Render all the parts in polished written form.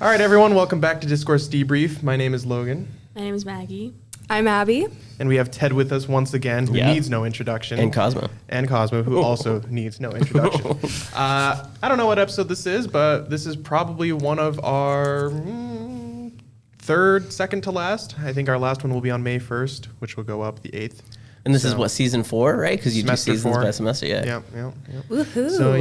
All right, everyone, welcome back to Discourse Debrief. My name is Logan. My name is Maggie. I'm Abby. And we have Ted with us once again, who needs no introduction. And Cosmo. And Cosmo, who also needs no introduction. I don't know what episode this is, but this is probably one of our third, second to last. I think our last one will be on May 1st, which will go up the 8th. And this is what, season 4, right? Because you do seasons by semester, Yep. Woohoo. So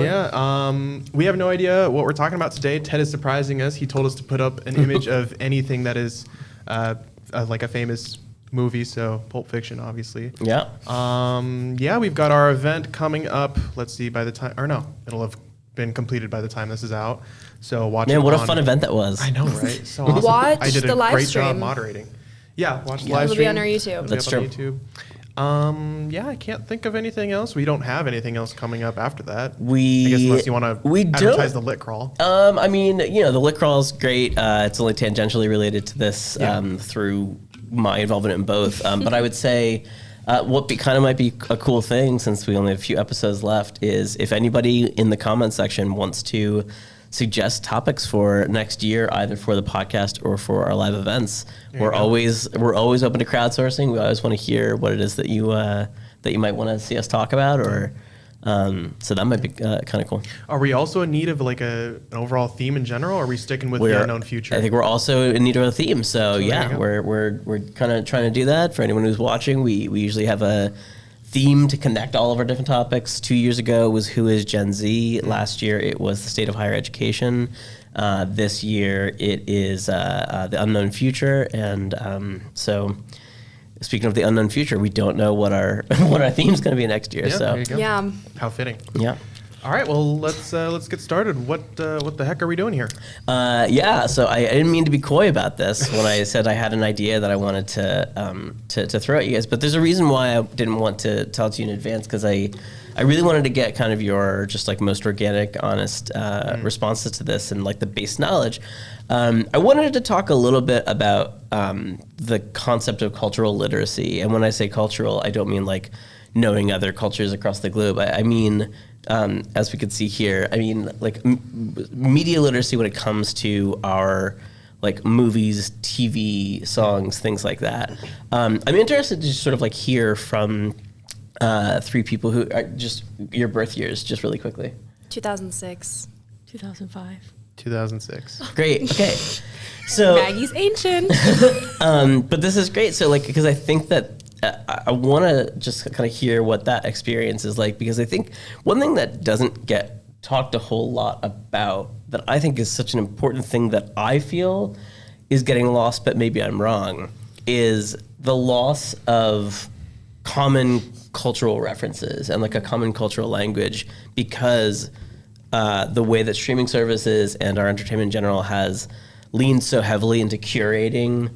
we have no idea what we're talking about today. Ted is surprising us. He told us to put up an image of anything that is like a famous movie, so Pulp Fiction, obviously. Yeah. We've got our event coming up. Let's see, by the time, or no, it'll have been completed by the time this is out. So watch it. Man, what a fun event that was. I know, right? So awesome. Watch I did the a live great stream. job moderating. Yeah, watch the live It'll stream. be on our YouTube. That's It'll be true. up on YouTube. I can't think of anything else. We don't have anything else coming up after that. I guess unless you want to advertise the lit crawl. I mean, the lit crawl is great. It's only tangentially related to this through my involvement in both. But I would say what kind of might be a cool thing, since we only have a few episodes left, is if anybody in the comment section wants to suggest topics for next year, either for the podcast or for our live events. We're always open to crowdsourcing. We always want to hear what it is that you might want to see us talk about, or so that might be kind of cool. Are we also in need of like an overall theme in general, or are we sticking with the unknown future? I think we're also in need of a theme. So we're kind of trying to do that. For anyone who's watching, we usually have a theme to connect all of our different topics. 2 years ago was Who is Gen Z? Last year it was the state of higher education. This year it is the unknown future. And so speaking of the unknown future, we don't know what our theme is going to be next year. Yeah, so there you go. Yeah. How fitting. Yeah. All right, well let's get started. What the heck are we doing here? So I didn't mean to be coy about this when I said I had an idea that I wanted to throw at you guys, but there's a reason why I didn't want to tell it to you in advance, because I really wanted to get kind of your just like most organic, honest responses to this and like the base knowledge. I wanted to talk a little bit about the concept of cultural literacy, and when I say cultural, I don't mean like knowing other cultures across the globe. I mean, as we can see here, I mean like media literacy when it comes to our like movies, TV, songs, things like that. I'm interested to just sort of like hear from three people who are just your birth years, just really quickly. 2006. 2005. 2006. Great. Okay. So Maggie's ancient. but this is great. So like, because I think that I want to just kind of hear what that experience is like, because I think one thing that doesn't get talked a whole lot about that I think is such an important thing that I feel is getting lost, but maybe I'm wrong, is the loss of common cultural references and like a common cultural language, because the way that streaming services and our entertainment in general has leaned so heavily into curating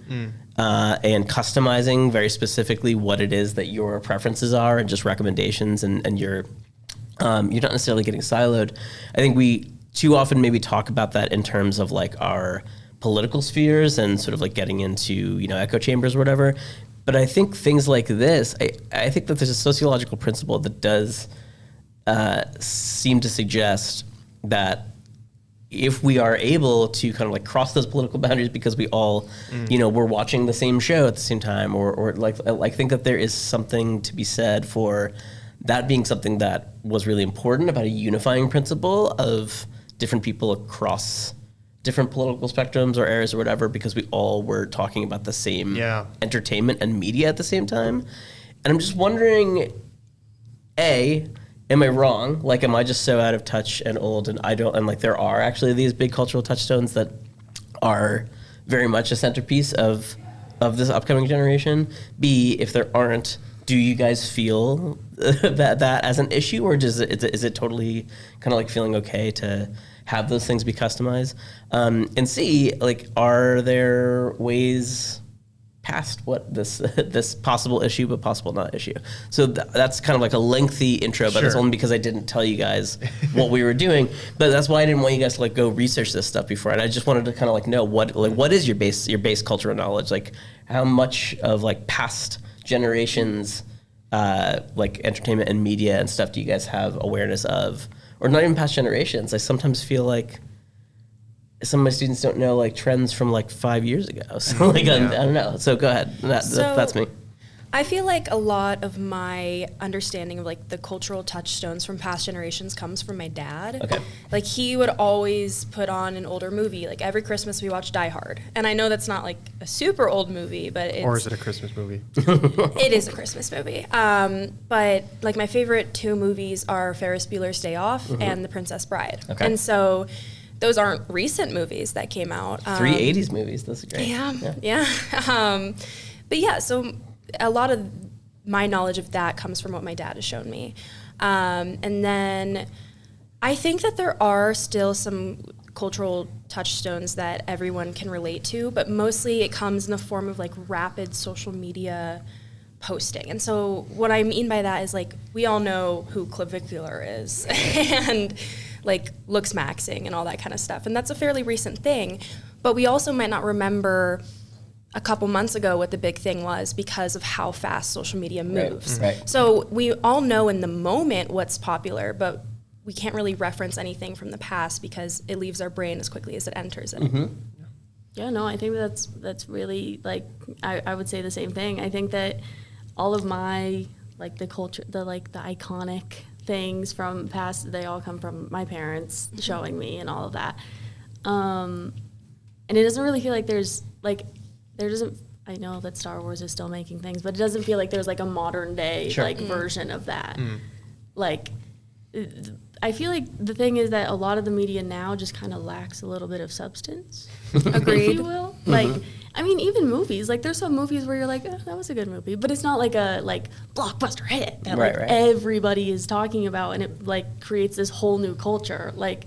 and customizing very specifically what it is that your preferences are and just recommendations, and you're not necessarily getting siloed. I think we too often maybe talk about that in terms of like our political spheres and sort of like getting into, echo chambers or whatever. But I think things like this, I think that there's a sociological principle that does seem to suggest that if we are able to kind of like cross those political boundaries because we all, we're watching the same show at the same time, or like think that there is something to be said for that being something that was really important about a unifying principle of different people across different political spectrums or areas or whatever, because we all were talking about the same entertainment and media at the same time. And I'm just wondering, am I wrong? Like, am I just so out of touch and old and like there are actually these big cultural touchstones that are very much a centerpiece of this upcoming generation? B, if there aren't, do you guys feel that as an issue, or is it totally kind of like feeling okay to have those things be customized? And C, like, are there ways past what this possible issue, but possible not issue? So that's kind of like a lengthy intro, but it's only because I didn't tell you guys what we were doing. But that's why I didn't want you guys to like go research this stuff before, and I just wanted to kind of like know what is your base cultural knowledge, like how much of like past generations like entertainment and media and stuff do you guys have awareness of, or not even past generations? I sometimes feel like some of my students don't know like trends from like 5 years ago. So like I don't know. So go ahead. That's me. I feel like a lot of my understanding of like the cultural touchstones from past generations comes from my dad. Okay. Like he would always put on an older movie. Like every Christmas we watch Die Hard. And I know that's not like a super old movie, but it's... Or is it a Christmas movie? It is a Christmas movie. But like my favorite two movies are Ferris Bueller's Day Off and The Princess Bride. Okay. And so those aren't recent movies that came out. 3 80s movies. That's great. Yeah. But yeah, so a lot of my knowledge of that comes from what my dad has shown me. And then I think that there are still some cultural touchstones that everyone can relate to, but mostly it comes in the form of like rapid social media posting. And so what I mean by that is like we all know who clavicular is and like looks maxing and all that kind of stuff. And that's a fairly recent thing, but we also might not remember a couple months ago what the big thing was because of how fast social media moves. Right. So we all know in the moment what's popular, but we can't really reference anything from the past because it leaves our brain as quickly as it enters it. Yeah, no, I think that's really like I would say the same thing. I think that all of my like the culture, the iconic things from past, they all come from my parents showing me and all of that. And it doesn't really feel like there doesn't, I know that Star Wars is still making things, but it doesn't feel like there's like a modern day version of that. Like, I feel like the thing is that a lot of the media now just kind of lacks a little bit of substance. Agreed. If you will. Like, I mean, even movies, like there's some movies where you're like, oh, that was a good movie, but it's not like a blockbuster hit that everybody is talking about, and it like creates this whole new culture. Like,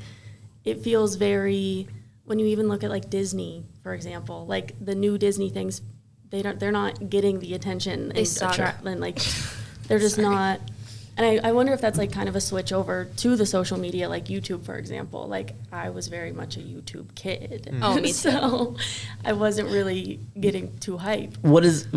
it feels very, when you even look at like Disney, for example, like the new Disney things, they're not getting the attention and like they're just not. And I wonder if that's like kind of a switch over to the social media, like YouTube, for example. Like I was very much a YouTube kid. Oh, me too. So I wasn't really getting too hyped. What is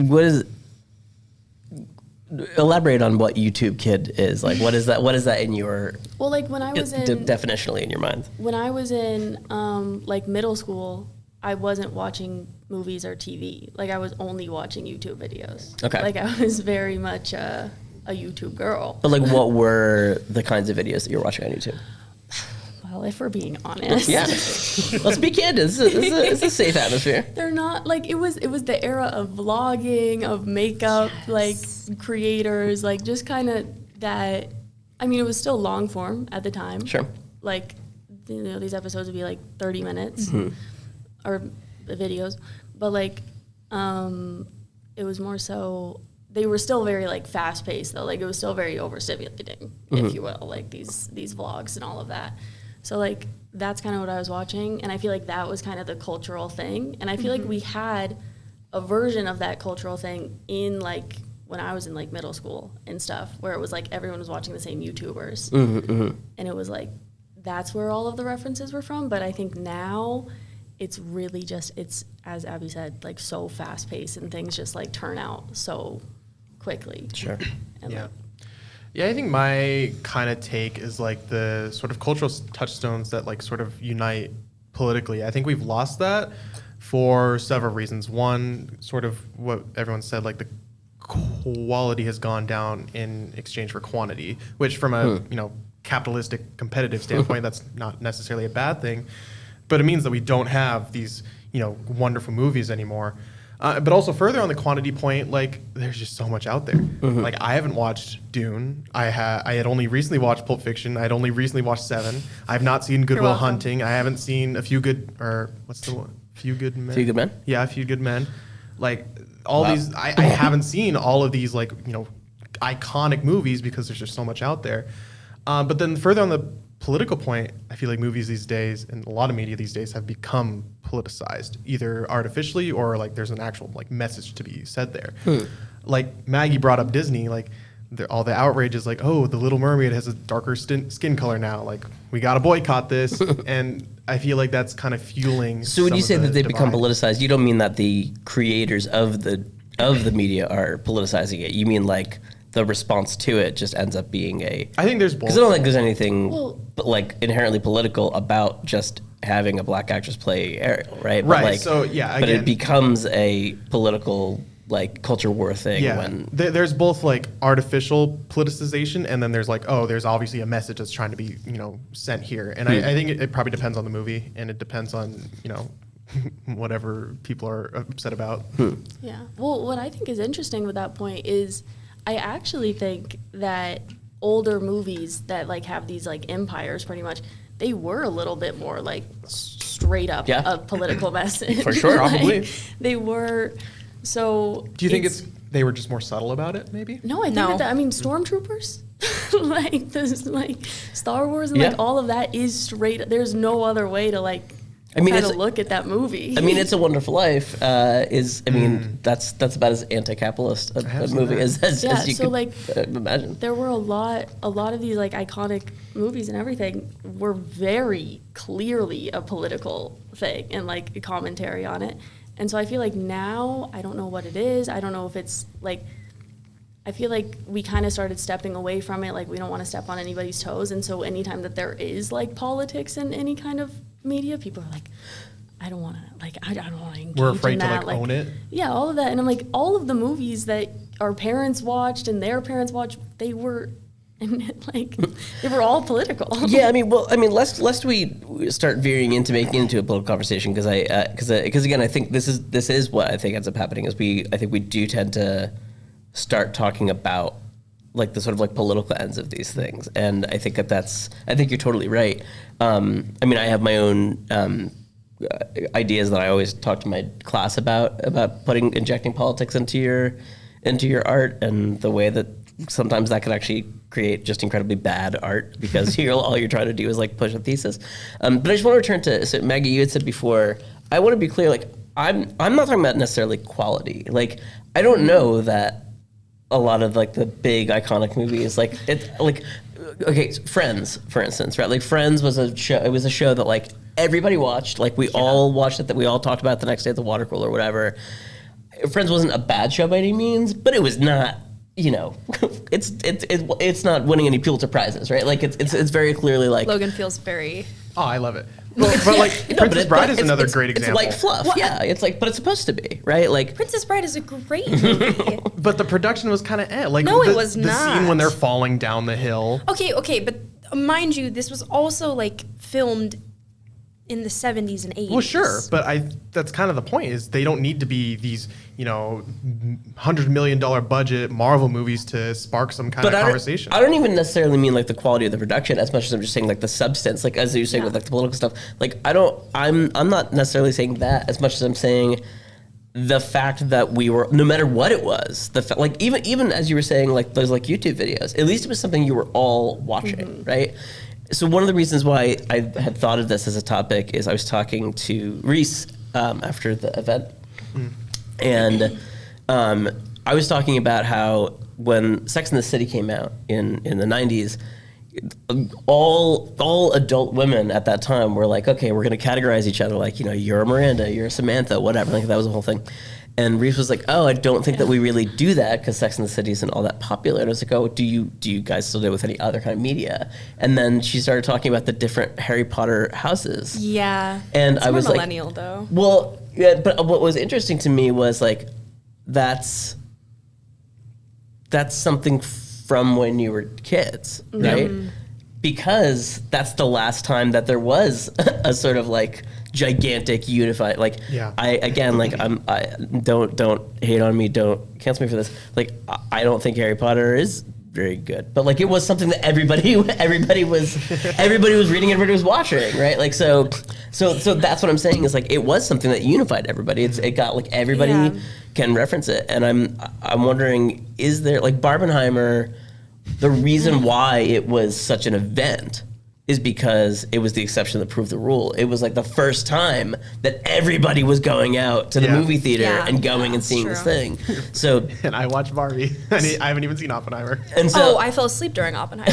elaborate on what YouTube Kid is like? What is that in your Well, like when I was in definitionally in your mind? when I was in like middle school, I wasn't watching movies or TV. Like I was only watching YouTube videos. Okay. Like I was very much a YouTube girl. But like, what were the kinds of videos that you were watching on YouTube? Well, if we're being honest. Yeah, let's be candid. It's a safe atmosphere. They're not like it was the era of vlogging, of makeup, like creators, like just kind of that. I mean, it was still long form at the time. Sure. Like, you know, these episodes would be like 30 minutes or the videos, but like, it was more so. They were still very like fast paced though. Like it was still very overstimulating, if you will, like these vlogs and all of that. So like that's kind of what I was watching, and I feel like that was kind of the cultural thing. And I feel like we had a version of that cultural thing in like when I was in like middle school and stuff, where it was like everyone was watching the same YouTubers, and it was like that's where all of the references were from. But I think now it's really just it's as Abby said, like so fast paced and things just like turn out so quickly. Sure. And Yeah. like, Yeah, I think my kind of take is like the sort of cultural touchstones that like sort of unite politically. I think we've lost that for several reasons. One, sort of what everyone said, like the quality has gone down in exchange for quantity, which from a capitalistic competitive standpoint, that's not necessarily a bad thing, but it means that we don't have these wonderful movies anymore. But also further on the quantity point, like there's just so much out there. Like I haven't watched Dune. I had only recently watched Pulp Fiction. I had only recently watched Seven. I have not seen Good Will Hunting. I haven't seen A Few Good Few Good Men. Few Good Men? Yeah, A Few Good Men. Like all these, I haven't seen all of these like iconic movies because there's just so much out there. But then further on the political point, I feel like movies these days and a lot of media these days have become politicized, either artificially or like there's an actual like message to be said there. Like Maggie brought up Disney, like all the outrage is like, oh, the Little Mermaid has a darker skin color now. Like we got to boycott this. And I feel like that's kind of fueling. So when you say that they become divide. politicized, you don't mean that the creators of the media are politicizing it. You mean like the response to it just ends up being I think there's both. because I don't think there's anything Well- but like inherently political about just having a black actress play Ariel, right? Right, But like, so, yeah, but it again- becomes a political like culture war thing Yeah, when there's both like artificial politicization, and then there's like, oh, there's obviously a message that's trying to be, sent here. And I think it probably depends on the movie, and it depends on, whatever people are upset about. Yeah. Well, what I think is interesting with that point is I actually think that older movies that like have these like empires pretty much, they were a little bit more like straight up Yeah. a political message. For sure, Like, probably. They were. So Do you think they were just more subtle about it, maybe? No, I think No. that I mean stormtroopers, like this, like Star Wars and Yeah. like all of that is straight. There's no other way to like. I mean, kind it's- of look at that movie. I mean, It's a Wonderful Life that's about as anti-capitalist a have seen movie that. as Yeah, you so, could like, imagine. there were a lot of these like iconic movies and everything were very clearly a political thing and like a commentary on it. And so I feel like now I don't know what it is. I don't know if it's like I feel like we kind of started stepping away from it. Like we don't want to step on anybody's toes. And so anytime that there is like politics in any kind of media, people are like, I don't want to I don't want to engage We're afraid in to that. like own it. Yeah, all of that. And I'm like, all of the movies that our parents watched and their parents watched, they were like they were all political. Yeah, I mean, lest we start veering into making into a political conversation, because again, I think this is what I think ends up happening is I think we do tend to start talking about like the sort of like political ends of these things, and I think I think you're totally right. I mean, I have my own ideas that I always talk to my class about injecting politics into your art, and the way that sometimes that can actually create just incredibly bad art because all you're trying to do is like push a thesis. But I just want to return to, so Maggie, you had said before, I want to be clear, like I'm not talking about necessarily quality. Like I don't know that a lot of like the big iconic movies, like it's like, okay, Friends, for instance, right? Like Friends was a show. It was a show that like everybody watched. Like we all watched it. That we all talked about the next day at the water cooler or whatever. Friends wasn't a bad show by any means, but it was not. It's not winning any Pulitzer prizes, right? Like it's very clearly like Logan feels very. Oh, I love it. But like Princess Bride is another great example. It's like fluff, yeah. It's like, but it's supposed to be, right? Like Princess Bride is a great movie. But the production was kind of like No, it the, was the not. scene when they're falling down the hill. Okay, but mind you, this was also like filmed in the 70s and 80s. Well, sure, but that's kind of the point is they don't need to be these, $100 million budget Marvel movies to spark some kind of conversation. I don't even necessarily mean like the quality of the production as much as I'm just saying like the substance, like as you're saying with like the political stuff. Like I'm not necessarily saying that as much as I'm saying the fact that we were, no matter what it was, like even as you were saying, like those like YouTube videos, at least it was something you were all watching, right? So one of the reasons why I had thought of this as a topic is I was talking to Reese after the event, and I was talking about how when Sex and the City came out in the 90s, all adult women at that time were like, okay, we're going to categorize each other like, you're a Miranda, you're a Samantha, whatever. Like that was the whole thing. And Reese was like, oh, I don't think that we really do that because Sex and the City isn't all that popular. And I was like, oh, do you guys still do it with any other kind of media? And then she started talking about the different Harry Potter houses. Yeah. And it's I was more like, millennial though. well, yeah, but what was interesting to me was like, that's something from when you were kids, right? Because that's the last time that there was a sort of like gigantic unified, like I don't hate on me, don't cancel me for this. Like I don't think Harry Potter is very good, but like it was something that everybody was reading, everybody was watching, right? Like so that's what I'm saying is like it was something that unified everybody. It got like everybody can reference it, and I'm wondering, is there like Barbenheimer? The reason why it was such an event is because it was the exception that proved the rule. It was like the first time that everybody was going out to the movie theater and going and seeing this thing. So and I watched Barbie. I haven't even seen Oppenheimer. And so I fell asleep during Oppenheimer.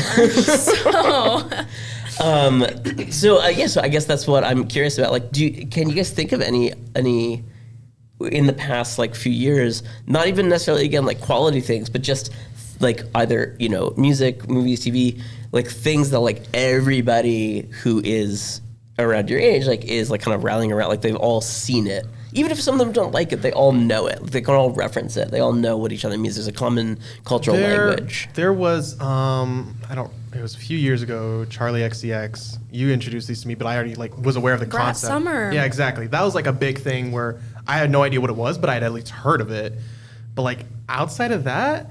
So I guess that's what I'm curious about. Like, can you guys think of any in the past like few years? Not even necessarily again like quality things, but just like either music, movies, TV, like things that like everybody who is around your age, like, is like kind of rallying around, like they've all seen it. Even if some of them don't like it, they all know it. They can all reference it. They all know what each other means. There's a common cultural language. There was, it was a few years ago, Charlie XCX. You introduced these to me, but I already like was aware of the Brat concept. Summer. Yeah, exactly. That was like a big thing where I had no idea what it was, but I had at least heard of it. But like outside of that,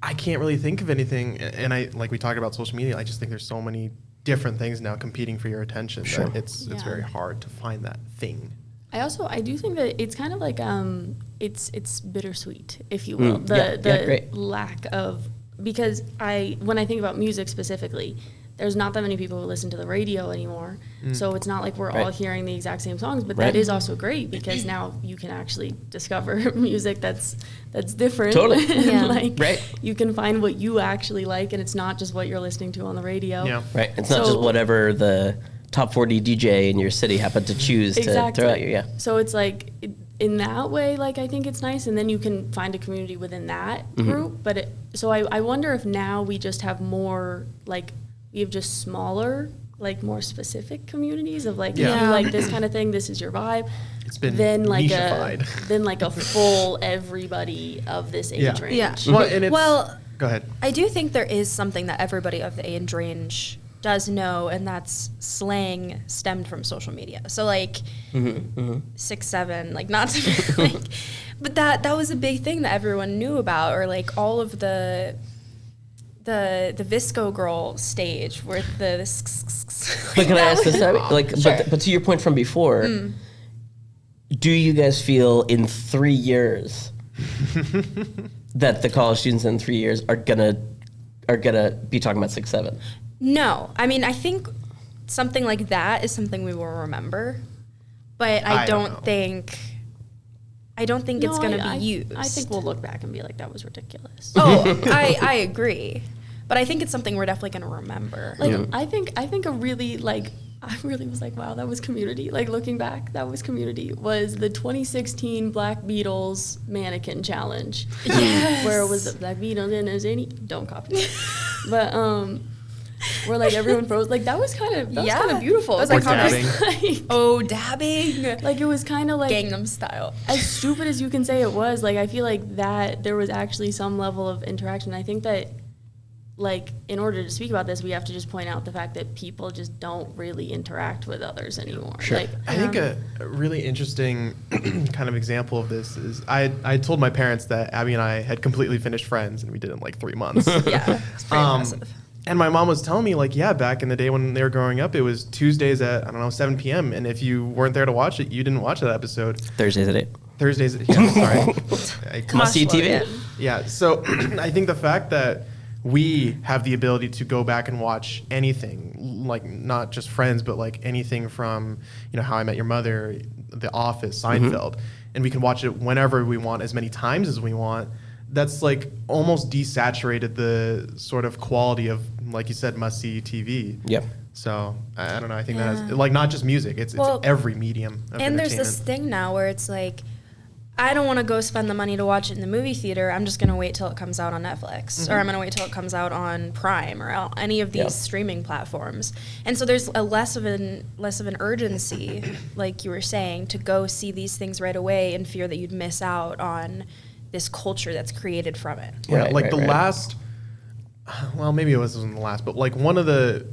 I can't really think of anything. And I, like we talked about social media, I just think there's so many different things now competing for your attention that it's very hard to find that thing. I do think that it's kind of like it's bittersweet, if you will. The lack of, because when I think about music specifically, there's not that many people who listen to the radio anymore. So it's not like we're all hearing the exact same songs, but that is also great because now you can actually discover music that's different. Totally. And like you can find what you actually like, and it's not just what you're listening to on the radio. Yeah. Right. It's not just whatever the top 40 DJ in your city happened to choose to throw at you. Yeah. So it's like in that way, like I think it's nice, and then you can find a community within that group. But I wonder if now we just have more like we have just smaller, like more specific communities of like if you like this kind of thing, this is your vibe. It's been then like nichified. a full everybody of this age range. Yeah. Well, go ahead. I do think there is something that everybody of the age range does know, and that's slang stemmed from social media. So like 6, 7, like not to like, but that was a big thing that everyone knew about, or like all of the Visco Girl stage where the But can I ask this? Like, but to your point from before, do you guys feel in 3 years that the college students in 3 years are gonna be talking about 6, 7? No, I mean I think something like that is something we will remember, but I don't think it's going to be used. I think we'll look back and be like, that was ridiculous. Oh, I agree. But I think it's something we're definitely going to remember. Like, I think a really, like, I really was like, wow, that was community. Like, looking back, that was community. Was the 2016 Black Beatles Mannequin Challenge. Yes. Where it was the Black Beatles and there's any, don't copy me. But, where like everyone froze, like that was kind of beautiful. That was like dabbing. Dabbing. Like it was kind of like Gangnam Style. As stupid as you can say it was, like I feel like that there was actually some level of interaction. I think that like in order to speak about this, we have to just point out the fact that people just don't really interact with others anymore. Sure. Like, I think a really interesting kind of example of this is I told my parents that Abby and I had completely finished Friends, and we did it in like 3 months. Yeah, it's pretty impressive. And my mom was telling me, like, yeah, back in the day when they were growing up, it was Tuesdays at, 7 p.m. And if you weren't there to watch it, you didn't watch that episode. Thursdays at 8. Thursdays, sorry. Must see TV. Yeah, so I think the fact that we have the ability to go back and watch anything, like not just Friends, but like anything from, How I Met Your Mother, The Office, Seinfeld, and we can watch it whenever we want, as many times as we want. That's like almost desaturated the sort of quality of, like you said, must-see TV. Yep. So I don't know. I think that has, like, not just music. It's every medium of and there's entertainment. this thing now where it's like, I don't want to go spend the money to watch it in the movie theater. I'm just going to wait till it comes out on Netflix, or I'm going to wait till it comes out on Prime or any of these streaming platforms. And so there's a less of an urgency, like you were saying, to go see these things right away in fear that you'd miss out on this culture that's created from it. Yeah, last, well, maybe it wasn't the last, but like one of the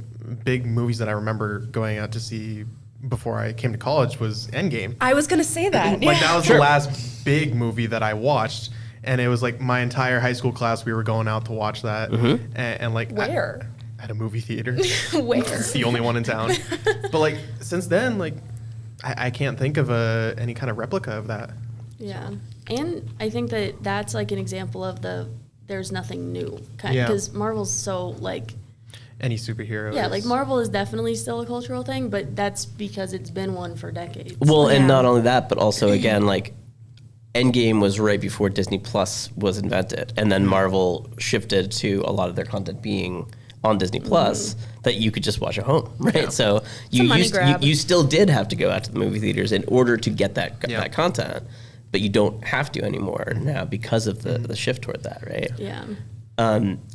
big movies that I remember going out to see before I came to college was Endgame. I was going to say that. Like that was the last big movie that I watched, and it was like my entire high school class, we were going out to watch that. And like where? At a movie theater. Where? It's the only one in town. But like since then, like I can't think of any kind of replica of that. Yeah. And I think that that's like an example of there's nothing new kind because Marvel's so like any superhero. Yeah, like Marvel is definitely still a cultural thing, but that's because it's been one for decades. Well, and not only that, but also again, like Endgame was right before Disney Plus was invented, and then Marvel shifted to a lot of their content being on Disney Plus that you could just watch at home, right? Yeah. So you still did have to go out to the movie theaters in order to get that content. But you don't have to anymore now because of the shift toward that, right? Yeah.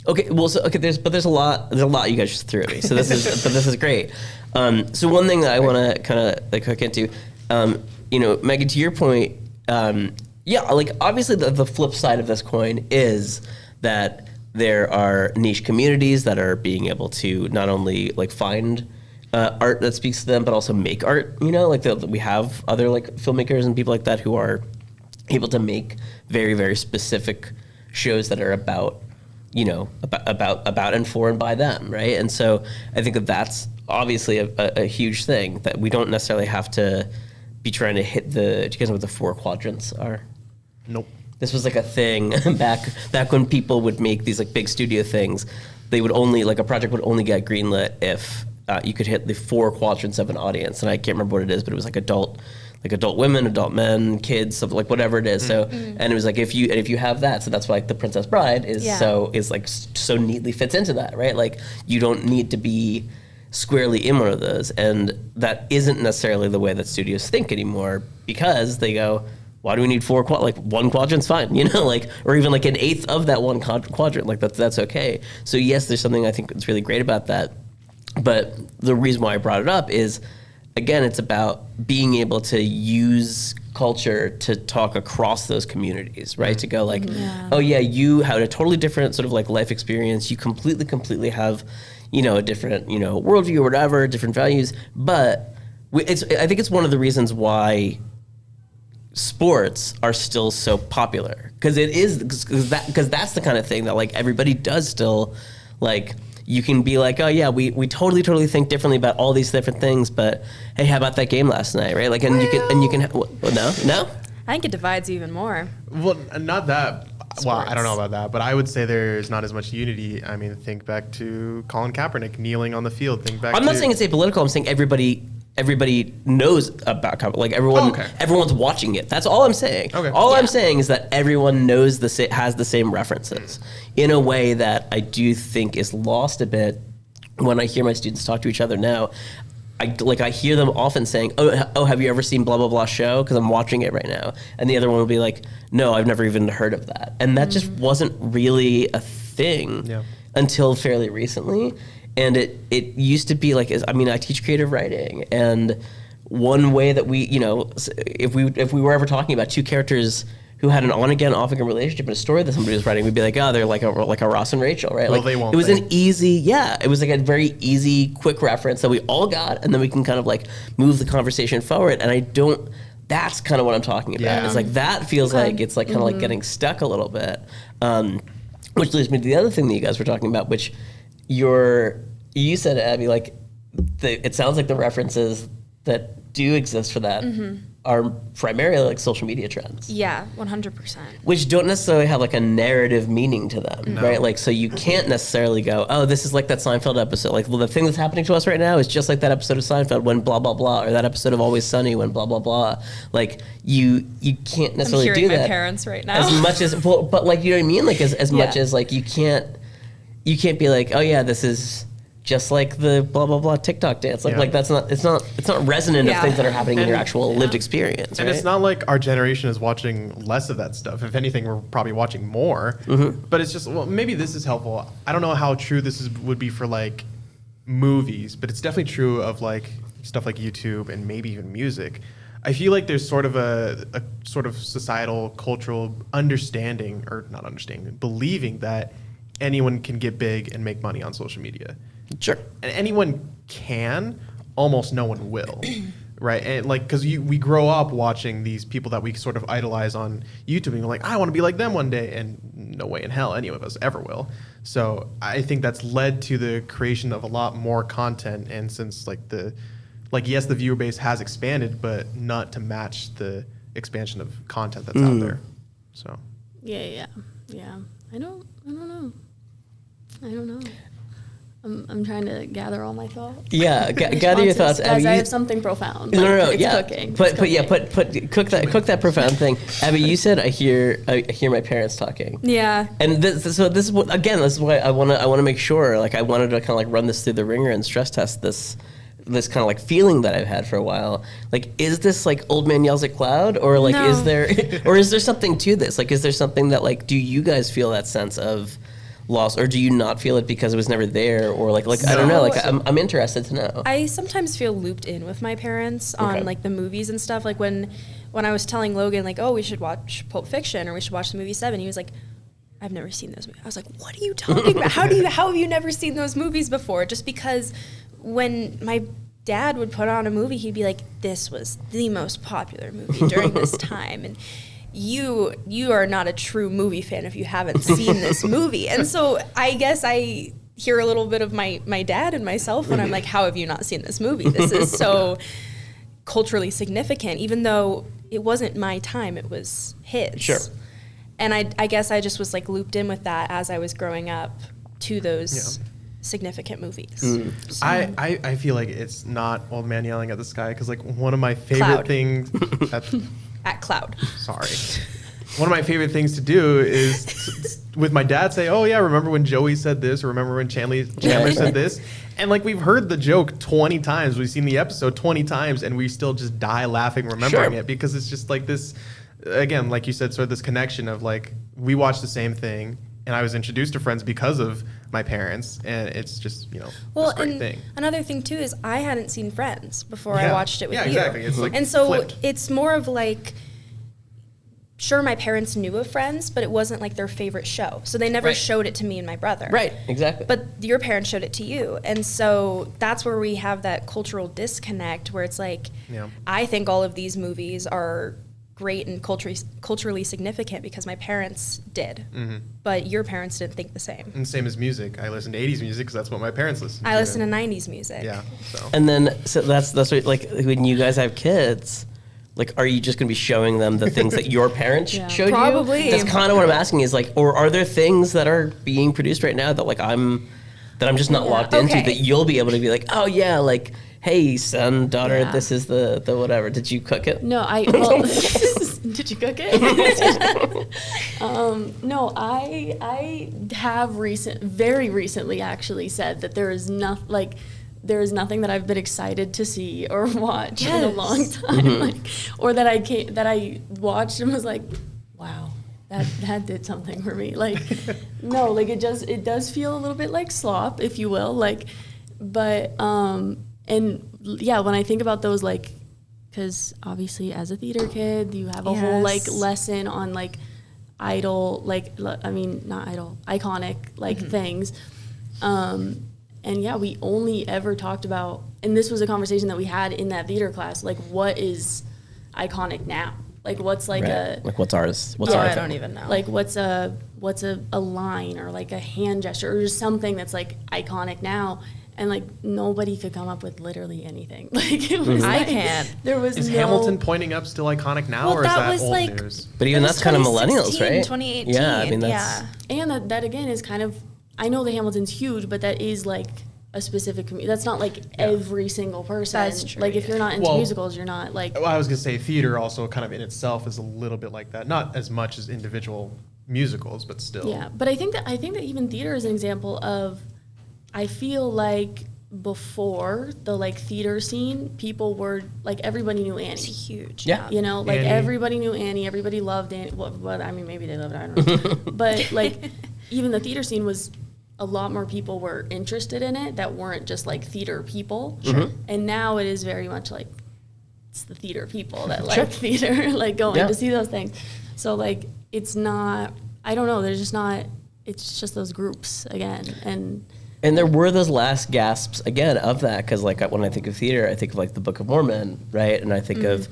Okay, well, so there's a lot you guys just threw at me. So this is great. So one thing that I want to kind of like hook into, Megan, to your point, like obviously the flip side of this coin is that there are niche communities that are being able to not only like find art that speaks to them, but also make art. We have other like filmmakers and people like that who are able to make very, very specific shows that are about and for and by them, right? And so I think that's obviously a huge thing, that we don't necessarily have to be trying to hit do you guys know what the 4 quadrants are? Nope. This was like a thing back when people would make these like big studio things. They would only, like, a project would only get greenlit if you could hit the 4 quadrants of an audience. And I can't remember what it is, but it was like adult women, adult men, kids, something like whatever it is. So, and it was like if you have that, so that's why like The Princess Bride is so neatly fits into that, right? Like you don't need to be squarely in one of those, and that isn't necessarily the way that studios think anymore, because they go, why do we need 4 like 1 quadrant's fine, or even like an eighth of that 1 quadrant, like that's okay. So yes, there's something I think that's really great about that. But the reason why I brought it up is, again, it's about being able to use culture to talk across those communities, right? To go like, oh yeah, you had a totally different sort of like life experience. You completely have, a different, worldview or whatever, different values. But I think it's one of the reasons why sports are still so popular, because that's the kind of thing that like everybody does still, like. You can be like, oh yeah, we totally think differently about all these different things, but hey, how about that game last night, right? Like, and you can no. I think it divides even more. Well, not that. Sports. Well, I don't know about that, but I would say there's not as much unity. I mean, think back to Colin Kaepernick kneeling on the field. I'm not saying it's apolitical. I'm saying everybody knows about Kaepernick. Like everyone's watching it. That's all I'm saying. Okay. I'm saying is that everyone knows has the same references in a way that I do think is lost a bit when I hear my students talk to each other now. I hear them often saying, oh, have you ever seen blah, blah, blah show? Because I'm watching it right now. And the other one will be like, no, I've never even heard of that. And that just wasn't really a thing until fairly recently. And it used to be like, I teach creative writing. And one way that we, if we were ever talking about 2 characters who had an on-again, off-again relationship in a story that somebody was writing, we'd be like, oh, they're like a Ross and Rachel, right? Well, like, they won't. It was it was like a very easy, quick reference that we all got, and then we can kind of like move the conversation forward. And that's kind of what I'm talking about. Yeah. It's like, that feels like it's like kind of like getting stuck a little bit. Which leads me to the other thing that you guys were talking about, which you said, Abby, like, it sounds like the references that do exist for that are primarily like social media trends. Yeah, 100%. Which don't necessarily have like a narrative meaning to them, right? Like, so you can't necessarily go, oh, this is like that Seinfeld episode. Like, well, the thing that's happening to us right now is just like that episode of Seinfeld when blah, blah, blah, or that episode of Always Sunny when blah, blah, blah. Like, you can't necessarily do that. I'm hearing my parents right now. As much as, but like, you know what I mean? Like, as much as like, you can't be like, oh yeah, this is just like the blah blah blah TikTok dance. Like it's not resonant of things that are happening in your actual lived experience. And right? it's not like our generation is watching less of that stuff. If anything, we're probably watching more. But it's just, well, maybe this is helpful. I don't know how true this would be for like movies, but it's definitely true of like stuff like YouTube and maybe even music. I feel like there's sort of a sort of societal, cultural understanding, or not understanding, believing that anyone can get big and make money on social media. Sure. And anyone can, almost no one will, right? And like, because we grow up watching these people that we sort of idolize on YouTube, and we're like, I want to be like them one day, and no way in hell any of us ever will. So I think that's led to the creation of a lot more content, and since yes, the viewer base has expanded, but not to match the expansion of content that's out there. So Yeah. I don't know. I'm trying to gather all my thoughts. Yeah, gather your thoughts. Guys, Abby, I have something profound. No, it's yeah. Cooking. Cook that profound thing. Abby, you said I hear my parents talking. Yeah. And this is what, again, this is why I want to make sure, like, I wanted to kind of like run this through the ringer and stress test this kind of like feeling that I've had for a while. Like, is this like old man yells at cloud, or like No. is there something to this? Like, is there something that, like, do you guys feel that sense of lost, or do you not feel it because it was never there, or like I don't know, like I'm interested to know. I sometimes feel looped in with my parents on like the movies and stuff. Like when I was telling Logan like, oh, we should watch Pulp Fiction or we should watch the movie Seven, he was like, I've never seen those movies. I was like, what are you talking about? How have you never seen those movies before? Just because when my dad would put on a movie, he'd be like, this was the most popular movie during this time, and you are not a true movie fan if you haven't seen this movie. And so I guess I hear a little bit of my dad and myself when I'm like, how have you not seen this movie? This is so culturally significant, even though it wasn't my time, it was his. Sure. And I guess I just was like looped in with that as I was growing up to those significant movies. So. I feel like it's not Old Man Yelling at the Sky, because like one of my favorite things at Cloud. Sorry. One of my favorite things to do is with my dad say, oh yeah, remember when Joey said this, or remember when Chandler said this? And like we've heard the joke 20 times, we've seen the episode 20 times, and we still just die laughing remembering it, because it's just like this, again, like you said, sort of this connection of like, we watched the same thing, and I was introduced to Friends because of my parents, and it's just, this great thing. Another thing too is I hadn't seen Friends before I watched it with you. Yeah, exactly. It's like and so flipped. It's more of like, sure, my parents knew of Friends, but it wasn't like their favorite show. So they never showed it to me and my brother. Right, exactly. But your parents showed it to you. And so that's where we have that cultural disconnect where it's like, I think all of these movies are great and culturally significant because my parents did, but your parents didn't think the same. And same as music. I listen to 80s music because that's what my parents listened to. I listen to 90s music. Yeah. So. And then so that's what, like, when you guys have kids, like, are you just going to be showing them the things that your parents showed Probably. you? That's kind of what I'm asking is like, or are there things that are being produced right now that like I'm just not locked into, that you'll be able to be like, oh yeah, like, hey, son, daughter, this is the whatever. Did you cook it? No, did you cook it? No, I have very recently actually said that there is nothing that I've been excited to see or watch in a long time, like, or that I watched and was like, wow, that did something for me. Like, no, like it does feel a little bit like slop, if you will, like, but and yeah, when I think about those, like, because obviously as a theater kid, you have a whole like lesson on like idol, like, I mean, not idol, iconic like things. And yeah, we only ever talked about, and this was a conversation that we had in that theater class, like what is iconic now? Like what's like like what's ours? What's our I thing? don't even know. Like what's a line or like a hand gesture or just something that's like iconic now? And like nobody could come up with literally anything. Like it was I like, can't. There was Is no Hamilton pointing up still iconic now, Well, or is that that was old like- news? But even that's kind of millennials, right? 2018. Yeah, I mean that's And that again is kind of, I know the Hamilton's huge, but that is like a specific community. That's not like every single person. That's true, Like if you're not into Well, musicals, you're not like. Well, I was gonna say theater also kind of in itself is a little bit like that. Not as much as individual musicals, but still. Yeah, but I think that even theater is an example of, I feel like before the like theater scene, people were like, everybody knew Annie. It's huge. Yeah. You know, like Annie. Everybody knew Annie. Everybody loved Annie. What I mean, maybe they loved it. I don't know. But like, even the theater scene was, a lot more people were interested in it that weren't just like theater people. Sure. And now it is very much like it's the theater people that like theater, like going to see those things. So like it's not, I don't know, there's just not, it's just those groups again. And there were those last gasps again of that, because like when I think of theater, I think of like the Book of Mormon, right? And I think of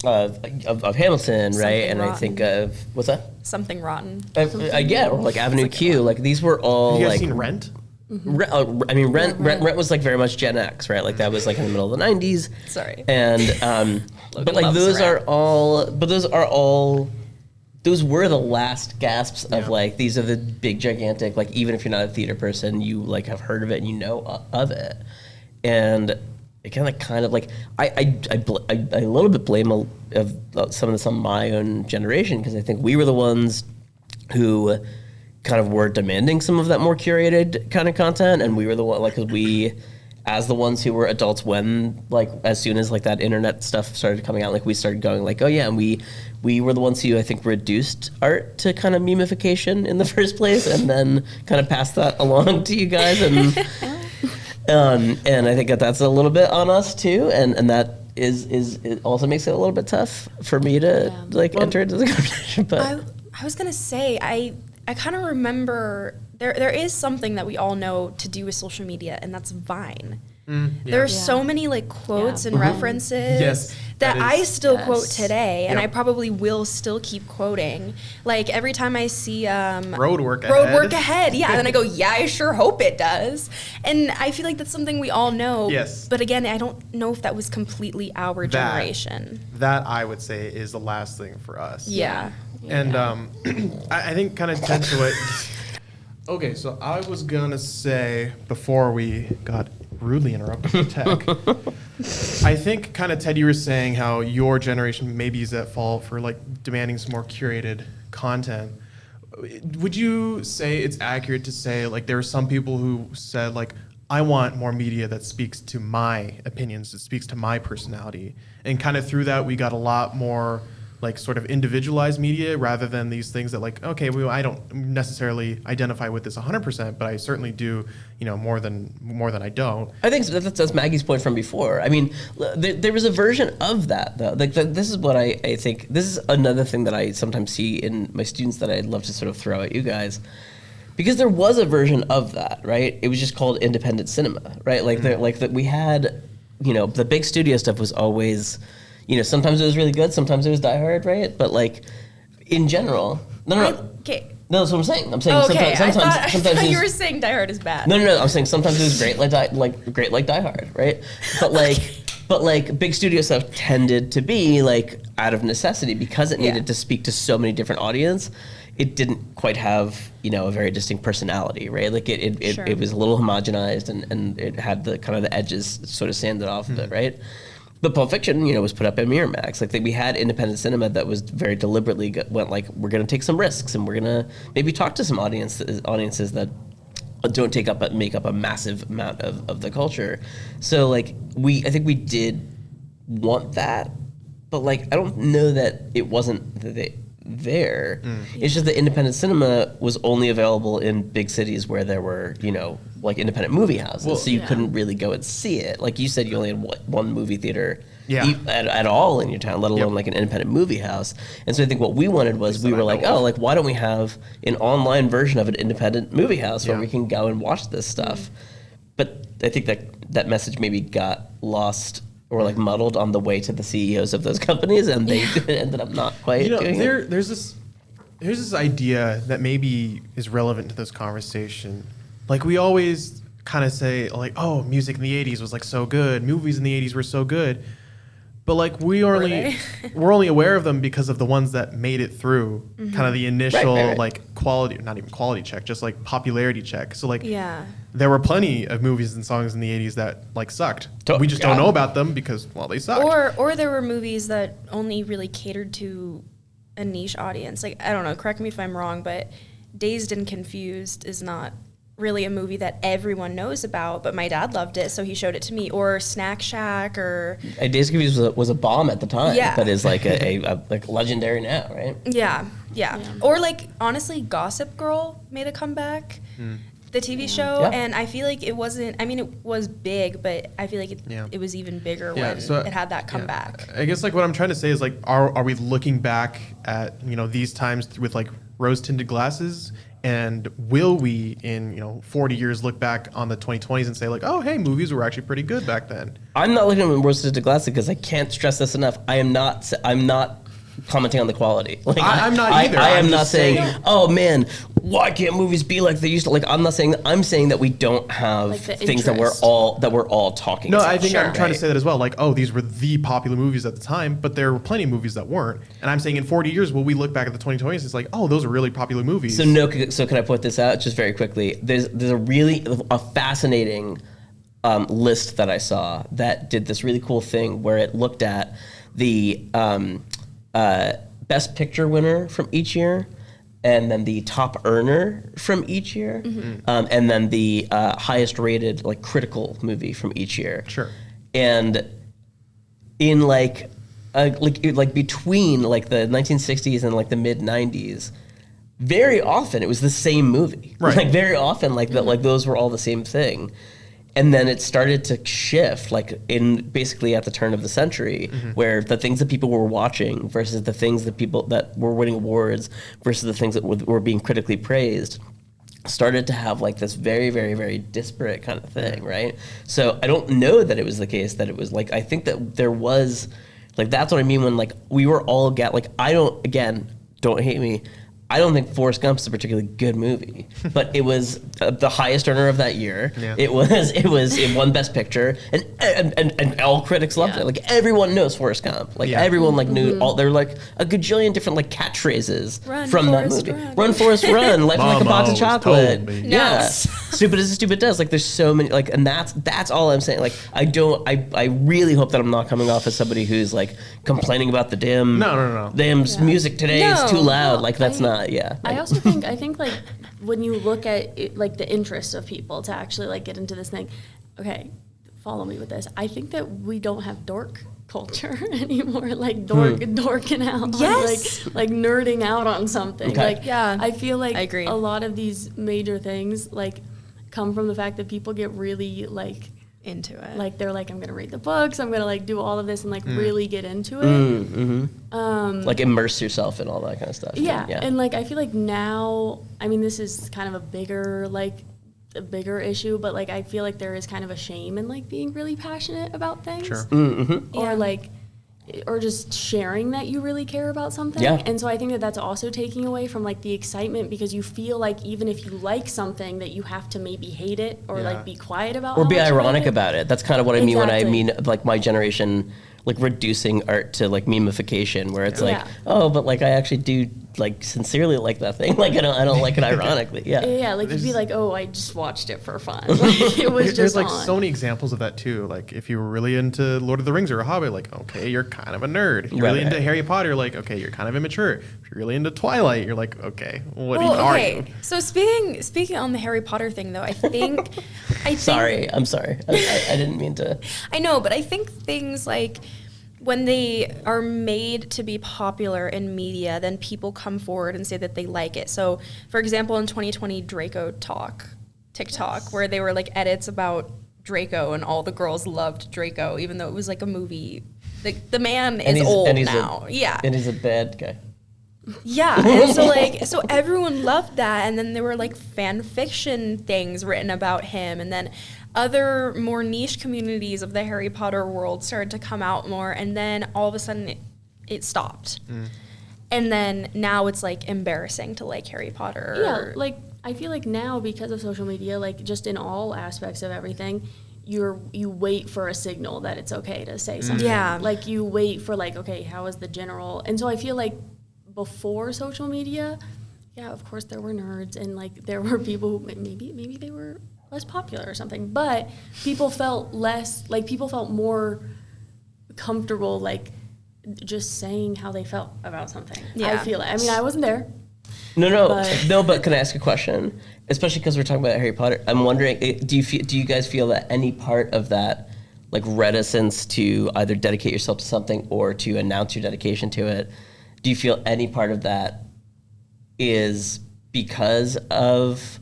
Hamilton, right? And rotten. I think of what's that? Something rotten. Yeah, or like Avenue Q. Like these were all Have you guys like seen Rent? I mean, Rent was like very much Gen X, right? Like that was like in the middle of the '90s. Sorry. And but like those are all. Those were the last gasps of like, these are the big gigantic, like even if you're not a theater person, you like have heard of it and you know of it. And it kind of like, I a little bit blame of some of this on my own generation, because I think we were the ones who kind of were demanding some of that more curated kind of content, and we were the one, like, 'cause we as the ones who were adults when, like, as soon as like that internet stuff started coming out, like we started going like, oh yeah, and we were the ones who I think reduced art to kind of memification in the first place, and then kind of passed that along to you guys, and I think that's a little bit on us too, and that is it also makes it a little bit tough for me to enter into the conversation. But I was gonna say I kind of remember there is something that we all know to do with social media, and that's Vine. There are so many like quotes and references that I still quote today, and I probably will still keep quoting. Like every time I see road work ahead, and then I go, yeah, I sure hope it does. And I feel like that's something we all know. Yes. But again, I don't know if that was completely our generation. That I would say is the last thing for us. Yeah. And I think kind of tend to it. Okay, so I was gonna say before we got rudely interrupted with tech, I think kind of Ted, you were saying how your generation maybe is at fault for like demanding some more curated content. Would you say it's accurate to say like there are some people who said like I want more media that speaks to my opinions, that speaks to my personality, and kind of through that we got a lot more like sort of individualized media rather than these things that like, okay, well, I don't necessarily identify with this 100%, but I certainly do, more than I don't. I think that's Maggie's point from before. I mean, there was a version of that though. Like this is what I think. This is another thing that I sometimes see in my students that I'd love to sort of throw at you guys, because there was a version of that, right? It was just called independent cinema, right? Like that we had, the big studio stuff was always. Sometimes it was really good, sometimes it was Die Hard, right? But like, in general, no. Okay. No, that's what I'm saying. I'm saying okay. sometimes I thought you were saying Die Hard is bad. No. I'm saying sometimes it was great, like Die Hard, right? But like, big studio stuff tended to be like out of necessity because it needed to speak to so many different audience. It didn't quite have a very distinct personality, right? Like it was a little homogenized and it had the kind of the edges sort of sanded off of it, right? But Pulp Fiction, was put up at Miramax. Like we had independent cinema that was very deliberately went like, we're going to take some risks and we're going to maybe talk to some audiences that don't make up a massive amount of the culture. So like I think we did want that, but like I don't know that it wasn't there. It's just that independent cinema was only available in big cities where there were, like independent movie houses, so you couldn't really go and see it. Like you said, you only had one movie theater at all in your town, let alone like an independent movie house. And so I think what we wanted was we were like, why don't we have an online version of an independent movie house where we can go and watch this stuff? But I think that message maybe got lost or like muddled on the way to the CEOs of those companies, and they ended up not quite doing it. There's this idea that maybe is relevant to this conversation. Like we always kind of say like, oh, music in the 80s was like so good, movies in the 80s were so good. But like we're only aware of them because of the ones that made it through kind of the initial like quality, not even quality check, just like popularity check. So like there were plenty of movies and songs in the 80s that like sucked. We just don't know about them because they sucked. Or there were movies that only really catered to a niche audience. Like I don't know, correct me if I'm wrong, but Dazed and Confused is not really a movie that everyone knows about, but my dad loved it, so he showed it to me. Or Snack Shack, or Days Confused was a bomb at the time, but is like a like legendary now, right? Yeah. Or like honestly, Gossip Girl made a comeback, the TV show, and I feel like it wasn't. I mean, it was big, but I feel like it was even bigger when it had that comeback. I guess like what I'm trying to say is like, are we looking back at these times with like rose-tinted glasses? And will we, in 40 years, look back on the 2020s and say like, oh, hey, movies were actually pretty good back then? I'm not looking at rose-tinted glasses because I can't stress this enough. I'm not commenting on the quality. Like I'm not either. I am not saying, oh man, why can't movies be like they used to? Like I'm not saying. I'm saying that we don't have like things that we're all talking about. No, I think I'm trying to say that as well. Like, oh, these were the popular movies at the time, but there were plenty of movies that weren't. And I'm saying in 40 years, will we look back at the 2020s? It's like, oh, those are really popular movies. So can I put this out just very quickly? There's a fascinating list that I saw that did this really cool thing where it looked at the Best Picture winner from each year, and then the top earner from each year, and then the highest rated like critical movie from each year. Sure. And in like between like the 1960s and like the mid 90s, very often it was the same movie. Right. Like very often like that, like those were all the same thing. And then it started to shift, like in basically at the turn of the century, where the things that people were watching versus the things that people that were winning awards versus the things that were being critically praised started to have like this very, very, very disparate kind of thing, right? So I don't know that it was the case that it was like, I think that there was, like, that's what I mean when like we were all don't hate me, I don't think Forrest Gump is a particularly good movie, but it was the highest earner of that year. Yeah. It won Best Picture, and all critics loved it. Like everyone knows Forrest Gump. Like everyone like knew all. There were like a gajillion different like catchphrases from that movie. Run, Forrest, run! Life like a box of chocolate. Yeah, stupid as stupid does. Like there's so many like, and that's all I'm saying. Like I really hope that I'm not coming off as somebody who's like complaining about the damn music today is too loud. Like that's not. Yeah. I think like when you look at it, like the interest of people to actually like get into this thing, okay, follow me with this. I think that we don't have dork culture anymore, like dorking out, yes, on, like nerding out on something. Okay. Like I feel like I agree. a lot of these major things like come from the fact that people get really like into it. Like they're like, I'm gonna read the books, I'm gonna like do all of this and like really get into it. Like immerse yourself in all that kind of stuff. Yeah, and like I feel like now, I mean, this is kind of a bigger issue, but like I feel like there is kind of a shame in like being really passionate about things. Sure. Or like, or just sharing that you really care about something. Yeah. And so I think that that's also taking away from like the excitement, because you feel like even if you like something that you have to maybe hate it or like be quiet about or how be much you ironic like it. about it. That's kind of what I mean when I Exactly. mean like my generation like reducing art to like memification, where it's like, oh, but like I actually do like sincerely like that thing. Like I don't like it ironically. Yeah. Yeah, like you'd be like, oh, I just watched it for fun. Like, it was There's just like on. so many examples of that too. Like if you were really into Lord of the Rings or a Hobbit, like okay, you're kind of a nerd. If you're really into Harry Potter, like okay, you're kind of immature. If you're really into Twilight, you're like okay, what even are you? So speaking on the Harry Potter thing though, I think Sorry, I'm sorry. I didn't mean to. I know, but I think things like when they are made to be popular in media, then people come forward and say that they like it. So, for example, in 2020, Draco TikTok, where they were like edits about Draco, and all the girls loved Draco, even though it was like a movie. The man is old now. And he's a bad guy. Yeah, and so everyone loved that, and then there were like fan fiction things written about him, and then other more niche communities of the Harry Potter world started to come out more, and then all of a sudden it stopped. And then now it's like embarrassing to like Harry Potter. Yeah, like I feel like now because of social media, like just in all aspects of everything, you wait for a signal that it's okay to say something. Yeah. Like you wait for like, okay, how is the general? And so I feel like before social media, yeah, of course there were nerds and like there were people who maybe they were less popular or something, but people felt more comfortable like just saying how they felt about something. Yeah. I feel it. I mean, I wasn't there. But can I ask a question? Especially because we're talking about Harry Potter. I'm wondering, do you guys feel that any part of that, like reticence to either dedicate yourself to something or to announce your dedication to it, do you feel any part of that is because of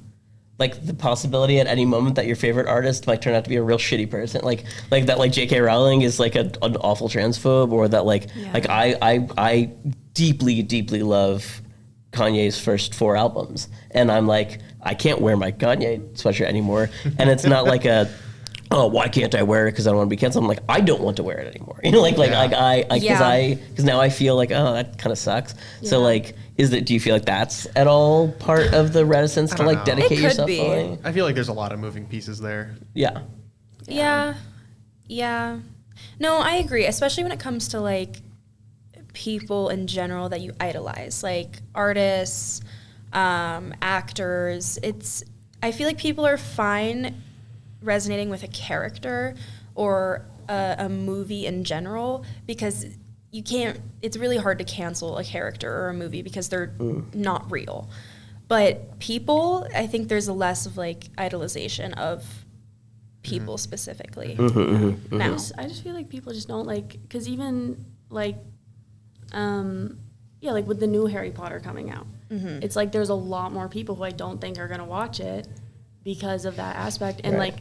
like the possibility at any moment that your favorite artist might turn out to be a real shitty person, like that, like J.K. Rowling is like an awful transphobe, or that like I deeply love Kanye's first 4 albums, and I'm like, I can't wear my Kanye sweatshirt anymore, and it's not like a, oh, why can't I wear it because I don't want to be canceled? I'm like, I don't want to wear it anymore. You know, because now I feel like, oh, that kind of sucks. Yeah. So like, do you feel like that's at all part of the reticence to like dedicate yourself? I feel like there's a lot of moving pieces there. Yeah. No, I agree, especially when it comes to like people in general that you idolize, like artists, actors. I feel like people are fine resonating with a character or a movie in general, because you can't, it's really hard to cancel a character or a movie because they're not real. But people, I think there's a less of like idolization of people specifically. Now. I just feel like people just don't like, because even like, like with the new Harry Potter coming out, it's like there's a lot more people who I don't think are going to watch it because of that aspect. And like,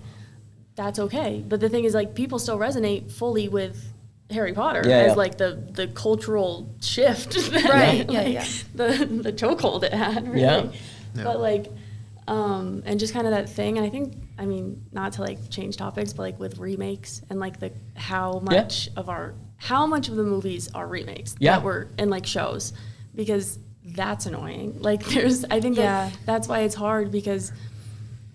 that's okay. But the thing is, like, people still resonate fully with Harry Potter as like the cultural shift, Right? The chokehold it had, really. Yeah. But like, and just kind of that thing. And I think, I mean, not to like change topics, but like with remakes and like how much of the movies are remakes that were in like shows, because that's annoying. Like I think that's why it's hard, because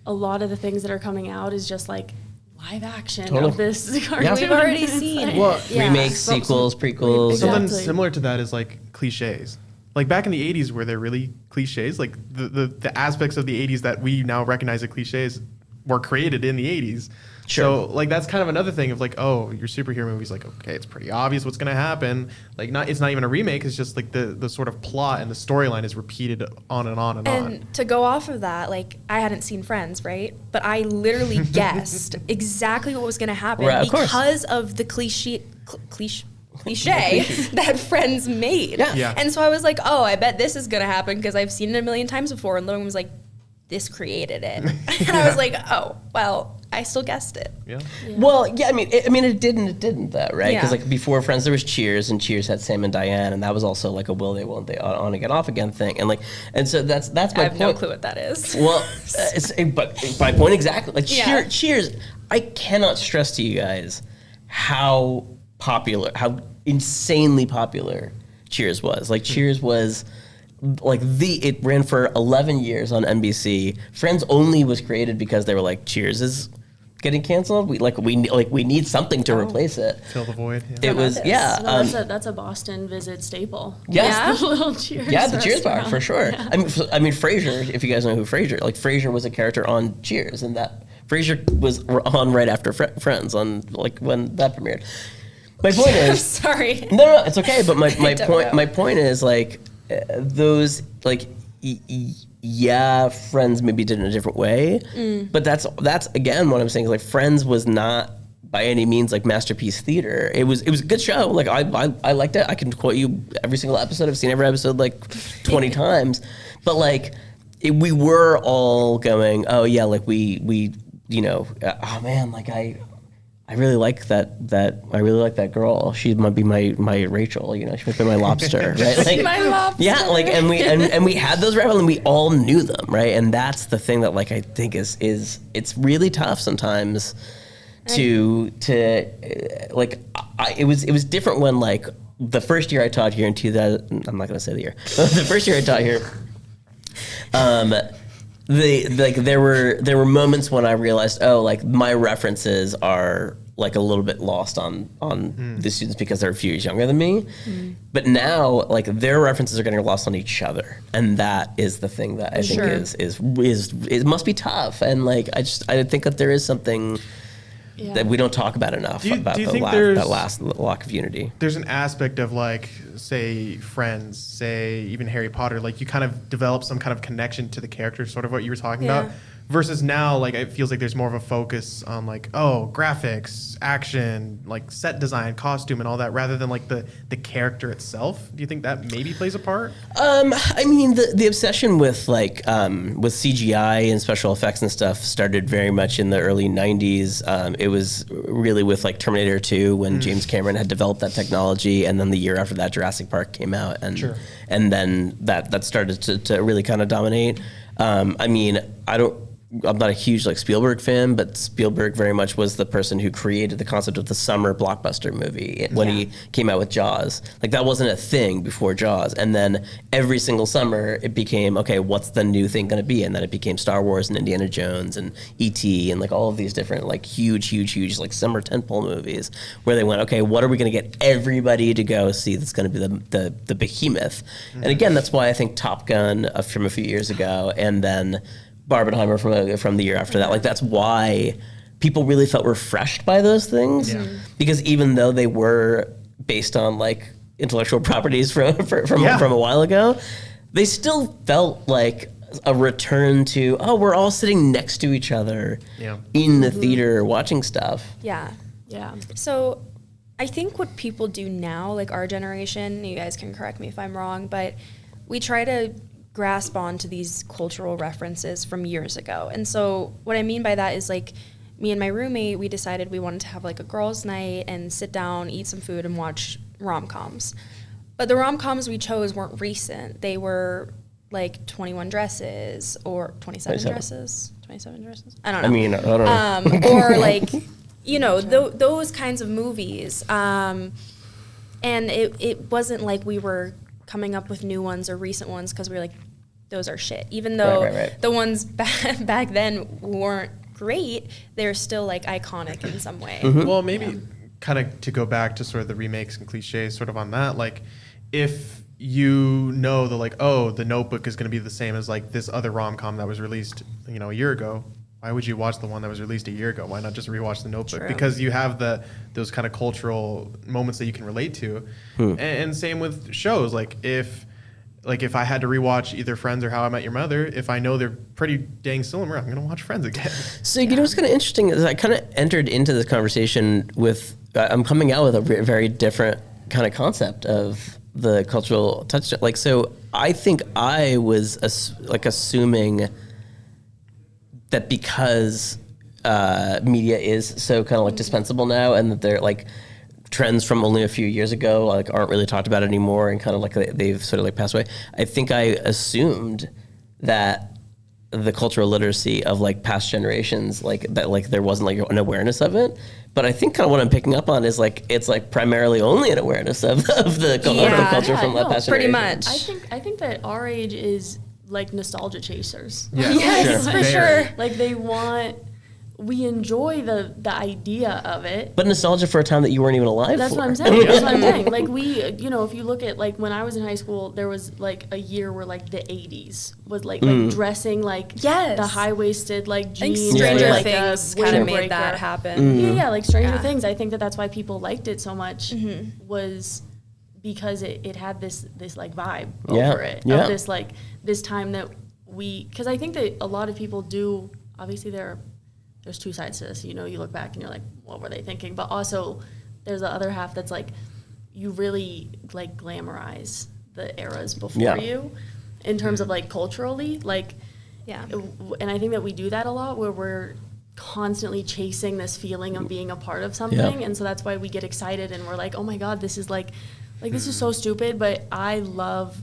a lot of the things that are coming out is just like live action of this cartoon. We've already seen it. Remakes, sequels, prequels. Something similar to that is like cliches. Like back in the 80s, were there really cliches? Like the aspects of the 80s that we now recognize as cliches were created in the 80s. Sure. So like that's kind of another thing of like, oh, your superhero movie's like, okay, it's pretty obvious what's gonna happen. Like it's not even a remake, it's just like the sort of plot and the storyline is repeated on and on and on. And to go off of that, like, I hadn't seen Friends, right? But I literally guessed exactly what was gonna happen because of the cliche that Friends made. Yeah. And so I was like, oh, I bet this is gonna happen because I've seen it a million times before. And Logan was like, this created it. And I was like, oh, well, I still guessed it. Yeah. Well, yeah, I mean, it didn't, though, right? Because Yeah. like before Friends, there was Cheers, and Cheers had Sam and Diane, and that was also like a will they, won't they, on again, off again thing, and so that's my point. I have no clue what that is. Well, but my point exactly. Like Yeah. Cheers, I cannot stress to you guys how insanely popular Cheers was. Like Cheers was. Like it ran for 11 years on NBC. Friends only was created because they were like, Cheers is getting canceled. We need something to replace it. Fill the void. Yeah. It was No, that's a Boston visit staple. Yes. The little Cheers. Yeah, the Cheers bar restaurant. for sure. Yeah. I mean, Frasier. If you guys know who Frasier was a character on Cheers, and that Frasier was on right after Friends on like when that premiered. My point I'm is, sorry. no, it's okay. But my don't point know. my point is like those like. Friends maybe did it in a different way, but that's again what I'm saying is like Friends was not by any means like masterpiece theater. It was a good show. Like I liked it. I can quote you every single episode. I've seen every episode like 20 times. But like we were all going, oh yeah, like we oh man, like I really like that girl. She might be my Rachel, she might be my lobster, right? Like, My lobster. Yeah, like and we had those rivals and we all knew them, right? And that's the thing that like I think is it's really tough sometimes to like it was different when like the first year I taught here in 2000. I'm not going to say the year. The first year I taught here. There were moments when I realized, oh, like my references are like a little bit lost on the students because they're a few years younger than me. But now, like their references are getting lost on each other, and that is the thing that I think is it must be tough. And like I think that there is something that we don't talk about enough about that last lack of unity. There's an aspect of like, say, Friends, say even Harry Potter, like you kind of develop some kind of connection to the character, sort of what you were talking about. Versus now, like it feels like there's more of a focus on like, oh, graphics, action, like set design, costume, and all that, rather than like the character itself. Do you think that maybe plays a part? I mean, the obsession with like with CGI and special effects and stuff started very much in the early '90s. It was really with like Terminator 2 when James Cameron had developed that technology, and then the year after that, Jurassic Park came out, and then that started to really kind of dominate. I mean, I'm not a huge like Spielberg fan, but Spielberg very much was the person who created the concept of the summer blockbuster movie when he came out with Jaws. Like that wasn't a thing before Jaws. And then every single summer it became, okay, what's the new thing going to be? And then it became Star Wars and Indiana Jones and E.T. and like all of these different like huge like summer tentpole movies where they went, okay, what are we going to get everybody to go see that's going to be the behemoth? And again, that's why I think Top Gun from a few years ago and then Barbenheimer from the year after that. Like that's why people really felt refreshed by those things because even though they were based on like intellectual properties from a while ago, they still felt like a return to, oh, we're all sitting next to each other in the theater watching stuff. Yeah. Yeah. So I think what people do now, like our generation, you guys can correct me if I'm wrong, but we try to grasp onto these cultural references from years ago. And so what I mean by that is like me and my roommate, we decided we wanted to have like a girls' night and sit down, eat some food, and watch rom-coms. But the rom-coms we chose weren't recent. They were like 21 Dresses or 27 Dresses. 27 Dresses? I don't know. I mean, I don't know. Or like, you know, those kinds of movies. And it wasn't like we were coming up with new ones or recent ones because we were like, those are shit. Even though the ones back then weren't great, they're still like iconic in some way. Well, maybe kind of to go back to sort of the remakes and cliches sort of on that, like if you know the like, oh, The Notebook is going to be the same as like this other rom-com that was released, you know, a year ago, why would you watch the one that was released a year ago? Why not just rewatch The Notebook? True. Because you have those kind of cultural moments that you can relate to. And same with shows. Like if I had to rewatch either Friends or How I Met Your Mother, if I know they're pretty dang similar, I'm going to watch Friends again. So you know what's kind of interesting is I kind of entered into this conversation with, I'm coming out with a very different kind of concept of the cultural touchstone. Like, so I think I was assuming that because media is so kind of like dispensable now, and that they're like trends from only a few years ago like aren't really talked about anymore, and kind of like they've sort of like passed away. I think I assumed that the cultural literacy of like past generations, like that, like there wasn't like an awareness of it. But I think kind of what I'm picking up on is like it's like primarily only an awareness of the culture from past pretty generations. much. I think that our age is like nostalgia chasers. Yeah, Yes, for sure. Like we enjoy the idea of it. But nostalgia for a time that you weren't even alive That's for. what I'm saying. That's what I'm saying. Like you know, if you look at like when I was in high school, there was like a year where like the 80s was like dressing like the high-waisted like I think jeans. Stranger with, like, Things a kind of windbreaker. made that happen. Yeah, like Stranger Yeah. Things. I think that's why people liked it so much was because it had this like vibe over it of this like this time that because I think that a lot of people do. Obviously, there's two sides to this. You know, you look back and you're like, what were they thinking? But also, there's the other half that's like, you really like glamorize the eras before you, in terms of like culturally, like, and I think that we do that a lot where we're constantly chasing this feeling of being a part of something, and so that's why we get excited and we're like, oh my god, this is like this is so stupid, but I love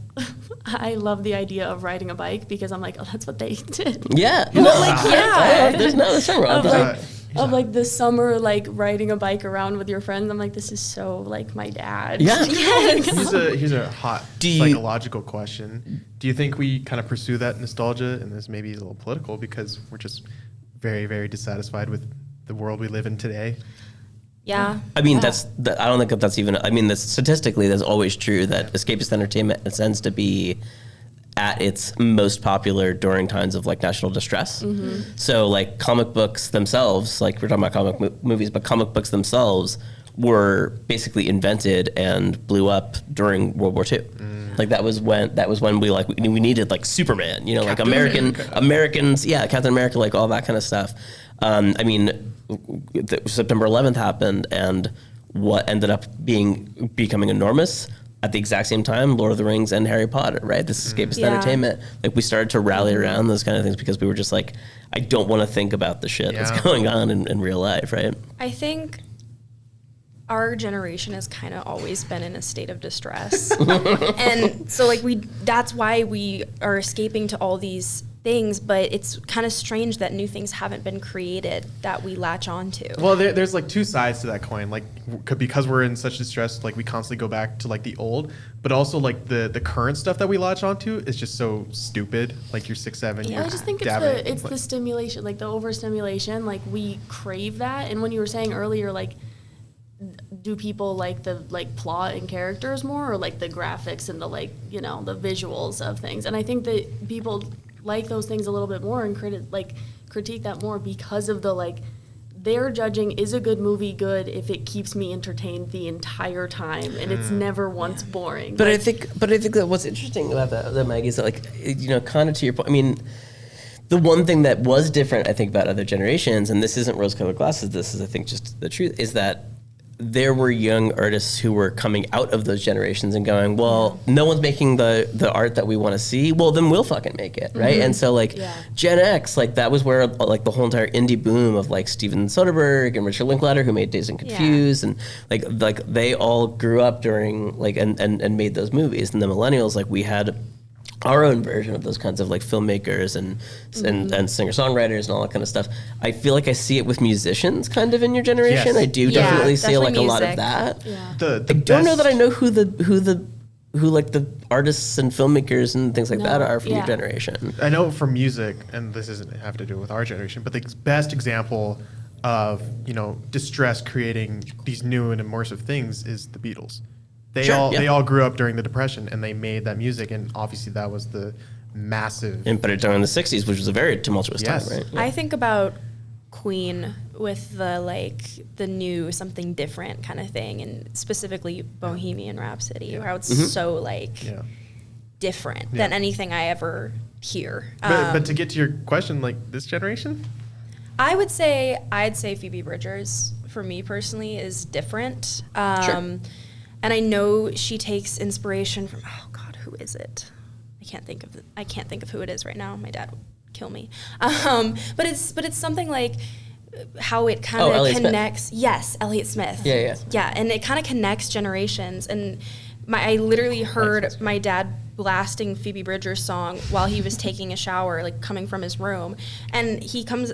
the idea of riding a bike because I'm like, oh, that's what they did. Yeah. There's nothing wrong with that. Of like the summer, like riding a bike around with your friends. I'm like, this is so like my dad. Yeah. Here's a hot psychological question. Do you think we kind of pursue that nostalgia, and this maybe is a little political because we're just very, very dissatisfied with the world we live in today? Yeah. I mean, I don't think that's even, I mean, statistically, that's always true that escapist entertainment tends to be at its most popular during times of like national distress. So like comic books themselves, like we're talking about comic movies, but comic books themselves were basically invented and blew up during World War II. Like that was when we needed like Superman, you know, like Americans, Captain America, like all that kind of stuff. I mean, September 11th happened, and what ended up becoming enormous at the exact same time, Lord of the Rings and Harry Potter, right? This escapist entertainment. Like we started to rally around those kind of things because we were just like, I don't want to think about the shit that's going on in real life, right? I think our generation has kind of always been in a state of distress. And so like that's why we are escaping to all these things, but it's kind of strange that new things haven't been created that we latch on to. Well, there's like two sides to that coin. Like because we're in such distress, like we constantly go back to like the old, but also like the current stuff that we latch onto is just so stupid. Like you're 6'7". Yeah, I just think it's the stimulation, like the overstimulation. Like we crave that, and when you were saying earlier, like, do people like the like plot and characters more, or like the graphics and the like, you know, the visuals of things? And I think that people like those things a little bit more and critique that more because of the like they're judging, is a good movie good if it keeps me entertained the entire time and it's never once boring. But I think that what's interesting about that Maggie, is that, like, you know, kind of to your point, I mean, the one thing that was different, I think, about other generations, and this isn't rose-colored glasses, this is, I think, just the truth, is that there were young artists who were coming out of those generations and going, well, no one's making the art that we want to see. Well, then we'll fucking make it, right? And so, like, Gen X, like, that was where, like, the whole entire indie boom of, like, Steven Soderbergh and Richard Linklater, who made Dazed and Confused, and like they all grew up during, like, and made those movies. And the millennials, like, we had our own version of those kinds of, like, filmmakers and singer-songwriters and all that kind of stuff. I feel like I see it with musicians kind of in your generation. Yes. I do definitely see, like, definitely a lot of music. that. Yeah. I don't know that I know who like the artists and filmmakers and things like that are from your generation. I know from music, and this doesn't have to do with our generation, but the best example of, you know, distress creating these new and immersive things is the Beatles. They all grew up during the Depression, and they made that music, and obviously that was the massive. And put it during the '60s, which was a very tumultuous time, right? Yeah. I think about Queen with the new something different kind of thing, and specifically Bohemian Rhapsody, where it's so like different than anything I ever hear. But to get to your question, like this generation, I'd say Phoebe Bridgers, for me personally, is different. And I know she takes inspiration from, oh God, who is it? I can't think of who it is right now. My dad would kill me. But it's something like how it kind of connects. Smith. Yes, Elliott Smith. Yeah, and it kind of connects generations. And I literally heard my dad blasting Phoebe Bridgers' song while he was taking a shower, like coming from his room, and he comes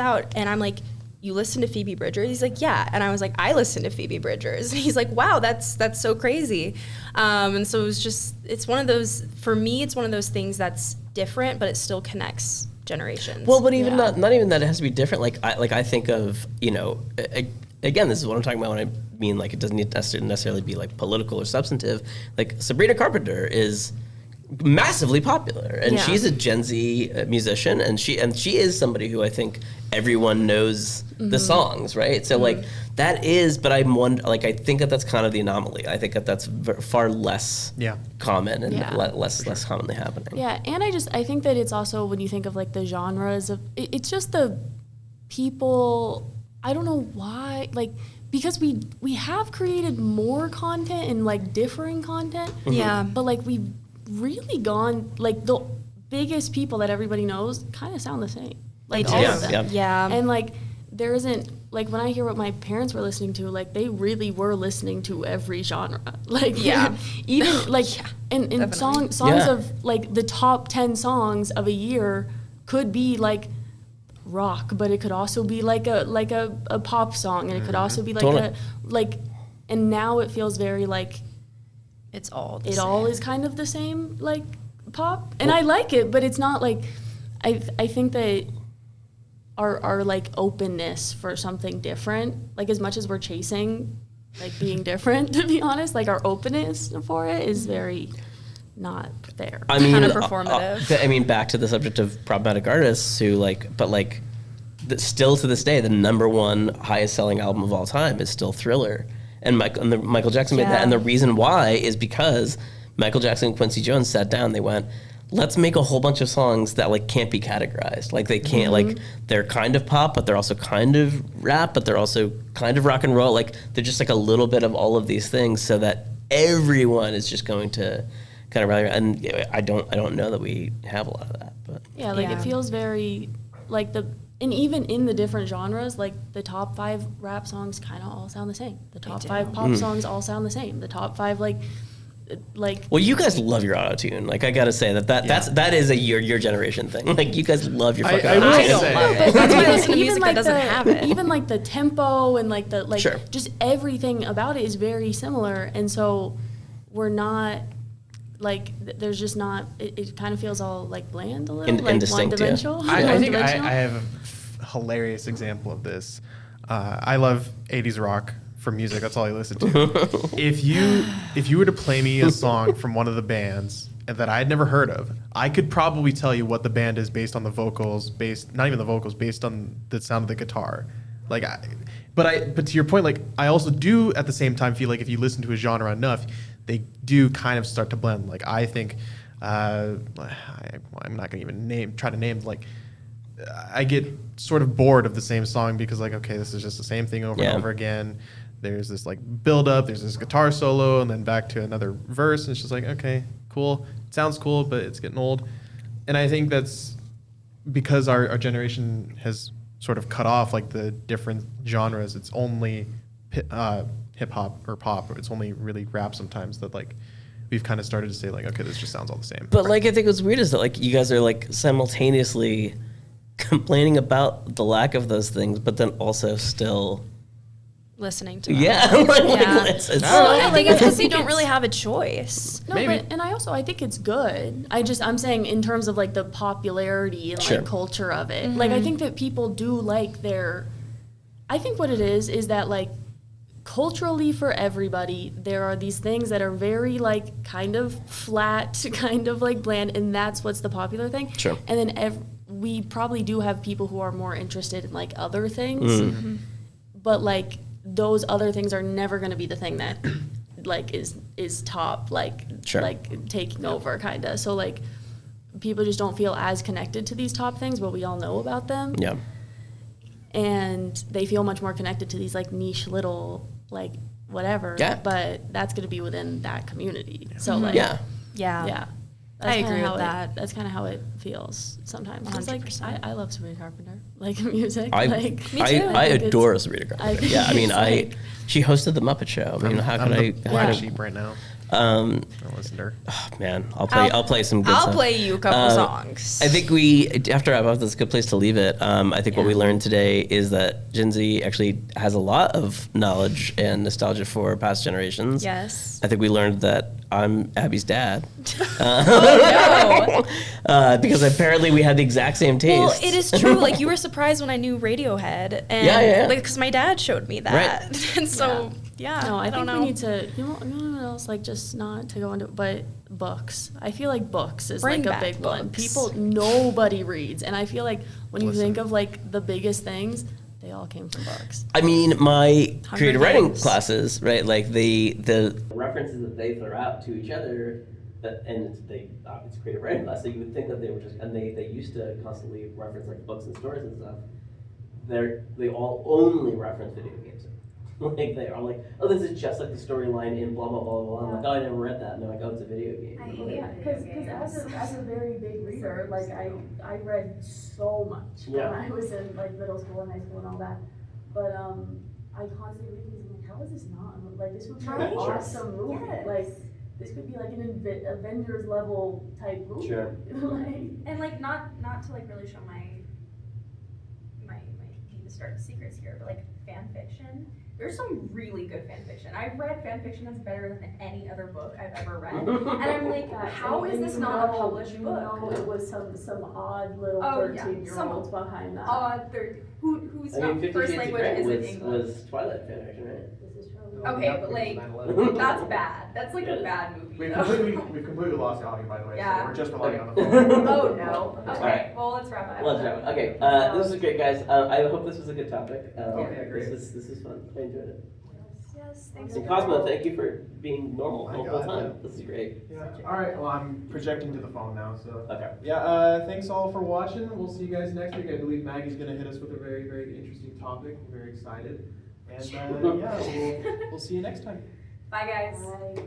out, and I'm like, you listen to Phoebe Bridgers? He's like, yeah. And I was like, I listen to Phoebe Bridgers. And he's like, wow, that's so crazy. And so it's one of those, for me, it's one of those things that's different, but it still connects generations. Well, but even not even that it has to be different. I think of, you know, again, this is what I'm talking about when I mean, like, it doesn't need to necessarily be, like, political or substantive. Like, Sabrina Carpenter is massively popular, and she's a Gen Z musician, and she is somebody who I think everyone knows the songs, right? So like that is, but I'm one, like, I think that's kind of the anomaly. I think that's far less common and less commonly happening. Yeah, and I think that it's also, when you think of, like, the genres of it's just the people. I don't know why, like, because we have created more content and, like, differing content. But, like, we've really gone, like, the biggest people that everybody knows kind of sound the same, like all of them. And, like, there isn't, like, when I hear what my parents were listening to, like, they really were listening to every genre, like, even like and songs of, like, the top 10 songs of a year could be, like, rock, but it could also be like a pop song, and it could also be like and now it feels very like it all is kind of the same, like, pop, and I like it, but it's not like I think that our like openness for something different, like, as much as we're chasing, like, being different, to be honest, like, our openness for it is very not there. I mean, kind of performative. I mean, back to the subject of problematic artists who, like, but, like, still to this day, the #1 highest selling album of all time is still Thriller. And Michael Jackson made that. And the reason why is because Michael Jackson and Quincy Jones sat down. They went, let's make a whole bunch of songs that, like, can't be categorized. Like, they can't, like, they're kind of pop, but they're also kind of rap, but they're also kind of rock and roll. Like, they're just, like, a little bit of all of these things, so that everyone is just going to kind of rally around. And I don't know that we have a lot of that. But it feels very, like, and even in the different genres, like, the top 5 rap songs kind of all sound the same. The top 5 pop songs all sound the same. The top 5, like. Well, you guys love your auto-tune. Like, I gotta say that is a your generation thing. Like, you guys love your fucking auto-tune. I don't love it. That's why I listen to music that doesn't have it. Even, like, the tempo and, like, the, like, just everything about it is very similar, and so we're not. Like, there's just not. It kind of feels all, like, bland a little, like, one-dimensional. I think I have a hilarious example of this. I love 80s rock for music. That's all I listen to. If you were to play me a song from one of the bands that I had never heard of, I could probably tell you what the band is based on the vocals, not even the vocals, based on the sound of the guitar. Like, but to your point, like I also do at the same time feel like if you listen to a genre enough, they do kind of start to blend. Like I think, I'm not gonna even try to name like. I get sort of bored of the same song because like, okay, this is just the same thing over and over again. There's this like build up, there's this guitar solo, and then back to another verse. And it's just like, okay, cool. It sounds cool, but it's getting old. And I think that's because our generation has sort of cut off like the different genres. It's only hip hop or pop, or it's only really rap sometimes that like we've kind of started to say like, okay, this just sounds all the same. But like I think what's weird is that like you guys are like simultaneously complaining about the lack of those things, but then also still listening to them. like I think it's because you don't really have a choice. No, but and I think it's good. I'm saying in terms of like the popularity and like culture of it. Like I think that people do like I think what it is that like culturally for everybody, there are these things that are very like kind of flat, kind of like bland, and that's what's the popular thing. Sure. And then we probably do have people who are more interested in like other things, but like those other things are never going to be the thing that like is top, like like taking over kind of. So like people just don't feel as connected to these top things, but we all know about them. Yeah. And they feel much more connected to these like niche little like whatever. Yeah. But that's going to be within that community. So like Yeah. That's I agree kinda with how that. That's kind of how it feels sometimes. 'Cause, like 100%. I love Sabrina Carpenter, like music. I think adore it's- Sabrina I Carpenter. think Yeah, I mean, it's like- she hosted the Muppet Show. I mean, how I'm could I? the black sheep right now. I listen to her. Oh, man, I'll play some good I'll stuff. play you a couple songs. I think after I wrap up, that's a good place to leave it. I think what we learned today is that Gen Z actually has a lot of knowledge and nostalgia for past generations. Yes. I think we learned that I'm Abby's dad. Oh, no. Because apparently we had the exact same taste. Well, it is true. Like, you were surprised when I knew Radiohead. And, Yeah. like, because my dad showed me that. Right. And so, yeah. No, I don't think know. we need to. You know what else? Like just not to go into, but books. I feel like books is Bring like a back big one. books. Nobody reads, and I feel like when you Listen. think of like the biggest things, they all came from books. I mean, my creative writing Games. classes, right? Like the references that they throw out to each other, it's a creative writing class. So you would think that they were just, and they used to constantly reference like books and stories and stuff. They all only reference video games. Like they are like, oh, this is just like the storyline in blah blah blah blah. I'm like, oh, I never read that. And they're like, oh, it's a video game. Because as a very big reader, like I read so much when I was in like middle school and high school and all that. But I constantly read things and like, how is this not like this would be an awesome movie? Yes. Like this could be like an Avengers level type movie. Sure. Like, And like not to like really show my deepest darkest secrets here, but like fan fiction. There's some really good fan fiction. I've read fan fiction that's better than any other book I've ever read. And I'm like, how is this not a published book? No, it was some odd little Oh, yeah, 13-year-olds behind that. Whose I mean, 50 first Shades of language Grey isn't English. was Twilight fan fiction, right? This is true. Okay, but like that's bad. That's like a bad movie. We've though. completely lost the audio, by the way. Yeah. So we're just relying on the phone. Oh no. Okay. Alright. Well, let's wrap it. Let's wrap it. Okay, this was great, guys. I hope this was a good topic. great. This is fun. I enjoyed it. Yes. Thanks. And Cosmo, thank you for being normal My the whole God, time. yeah. This is great. Yeah. All right. Well, I'm projecting to the phone now, so. Okay. Yeah. Thanks all for watching. We'll see you guys next week. I believe Maggie's gonna hit us with a very, very interesting topic. I'm very excited. And yeah, we'll see you next time. Bye, guys. Bye.